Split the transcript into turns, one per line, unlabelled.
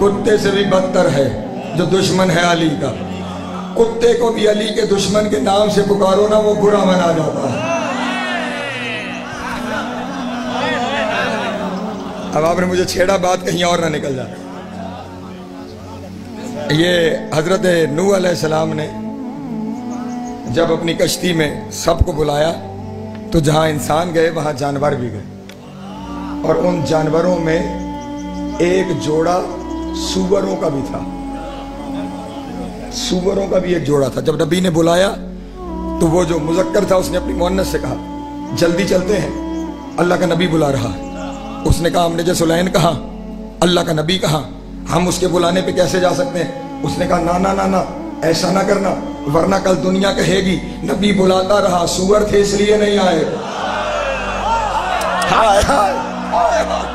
कुत्ते से भी बदतर है जो दुश्मन है अली का। कुत्ते को भी अली के दुश्मन के नाम से पुकारो ना, वो बुरा मना जाता है। अब आपने मुझे छेड़ा, बात कहीं और ना निकल जाए। ये हजरत नूह अलैहिस्सलाम ने जब अपनी कश्ती में सबको बुलाया तो जहां इंसान गए वहां जानवर भी गए, और उन जानवरों में एक जोड़ा सूअरों का भी था। सूअरों का भी एक जोड़ा था। जब नबी ने बुलाया तो वो जो मुज़क्कर था उसने अपनी मुअन्नस से कहा जल्दी चलते हैं, अल्लाह का नबी बुला रहा है। उसने कहा हमने जो सुलैन कहा, अल्लाह का नबी कहा, हम उसके बुलाने पे कैसे जा सकते हैं? उसने कहा ना ना ना ना, ऐसा ना करना, वरना कल दुनिया कहेगी नबी बुलाता रहा, सूअर थे इसलिए नहीं आए। हाय हाय हाय हाय।